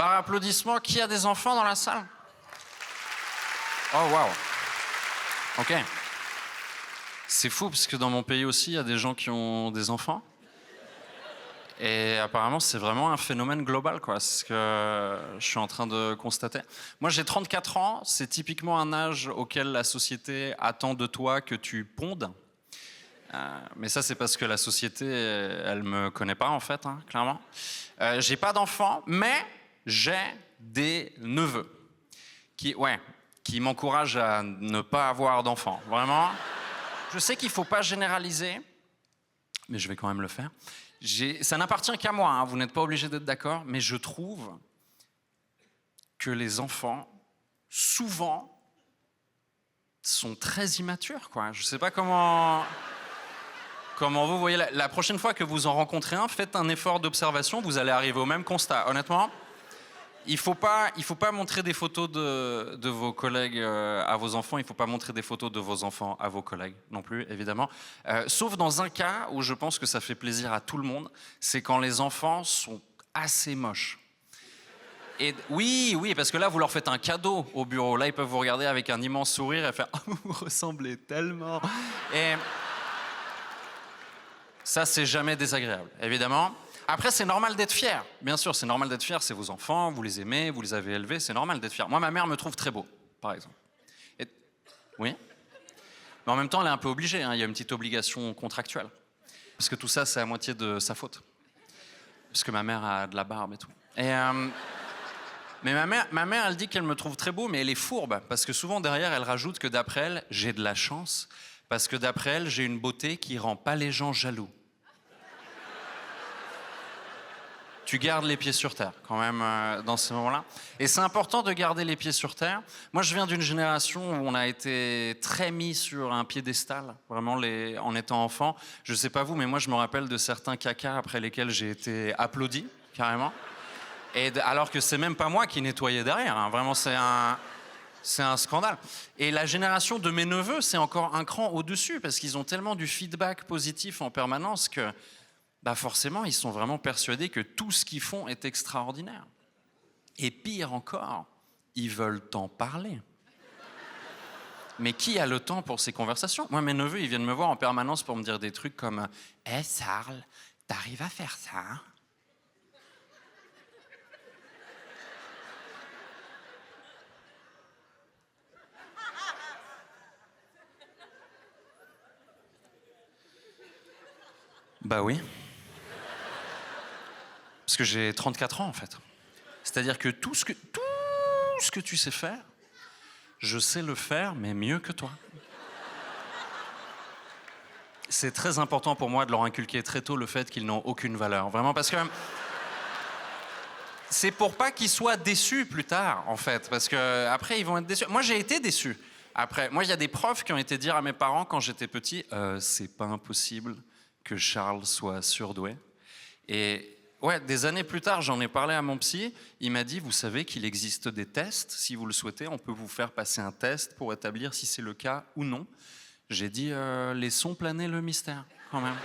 Par applaudissement, qui a des enfants dans la salle? Oh, waouh. Ok. C'est fou, parce que dans mon pays aussi, il y a des gens qui ont des enfants. Et apparemment, c'est vraiment un phénomène global, quoi, ce que je suis en train de constater. Moi, j'ai 34 ans, c'est typiquement un âge auquel la société attend de toi que tu pondes. Mais ça, c'est parce que la société, elle me connaît pas, en fait, hein, clairement. J'ai pas d'enfants, mais j'ai des neveux qui m'encouragent à ne pas avoir d'enfants. Vraiment. Je sais qu'il faut pas généraliser, mais je vais quand même le faire. Ça n'appartient qu'à moi, hein, vous n'êtes pas obligés d'être d'accord, mais je trouve que les enfants, souvent, sont très immatures, quoi. Je sais pas comment vous voyez. La prochaine fois que vous en rencontrez un, faites un effort d'observation, vous allez arriver au même constat. Honnêtement, il faut pas montrer des photos de vos collègues à vos enfants, il faut pas montrer des photos de vos enfants à vos collègues non plus, évidemment. Sauf dans un cas où je pense que ça fait plaisir à tout le monde, c'est quand les enfants sont assez moches. Et oui, parce que là, vous leur faites un cadeau au bureau. Là, ils peuvent vous regarder avec un immense sourire et faire « Oh, vous ressemblez tellement !» Et ça, c'est jamais désagréable, évidemment. Après, c'est normal d'être fier. Bien sûr, c'est normal d'être fier. C'est vos enfants, vous les aimez, vous les avez élevés. C'est normal d'être fier. Moi, ma mère me trouve très beau, par exemple. Oui. Mais en même temps, elle est un peu obligée. Hein. Il y a une petite obligation contractuelle. Parce que tout ça, c'est à moitié de sa faute. Parce que ma mère a de la barbe et tout. Mais ma mère, elle dit qu'elle me trouve très beau, mais elle est fourbe. Parce que souvent, derrière, elle rajoute que d'après elle, j'ai de la chance. Parce que d'après elle, j'ai une beauté qui rend pas les gens jaloux. Tu gardes les pieds sur terre, quand même, dans ces moments-là. Et c'est important de garder les pieds sur terre. Moi, je viens d'une génération où on a été très mis sur un piédestal, vraiment, en étant enfant. Je sais pas vous, mais moi, je me rappelle de certains cacas après lesquels j'ai été applaudi, carrément. Alors que c'est même pas moi qui nettoyais derrière. Hein. Vraiment, c'est un scandale. Et la génération de mes neveux, c'est encore un cran au-dessus, parce qu'ils ont tellement du feedback positif en permanence que... forcément, ils sont vraiment persuadés que tout ce qu'ils font est extraordinaire. Et pire encore, ils veulent t'en parler. Mais qui a le temps pour ces conversations? Moi, mes neveux, ils viennent me voir en permanence pour me dire des trucs comme « Hey, Charles, t'arrives à faire ça ?» Bah oui. Parce que j'ai 34 ans, en fait. C'est-à-dire que tout ce que tu sais faire, je sais le faire, mais mieux que toi. C'est très important pour moi de leur inculquer très tôt le fait qu'ils n'ont aucune valeur. Vraiment, parce que... c'est pour pas qu'ils soient déçus plus tard, en fait. Parce que après, ils vont être déçus. Moi, j'ai été déçu. Après, moi, il y a des profs qui ont été dire à mes parents, quand j'étais petit, c'est pas impossible que Charles soit surdoué. Et... ouais, des années plus tard, j'en ai parlé à mon psy. Il m'a dit, vous savez qu'il existe des tests. Si vous le souhaitez, on peut vous faire passer un test pour établir si c'est le cas ou non. J'ai dit, laissons planer le mystère, quand même.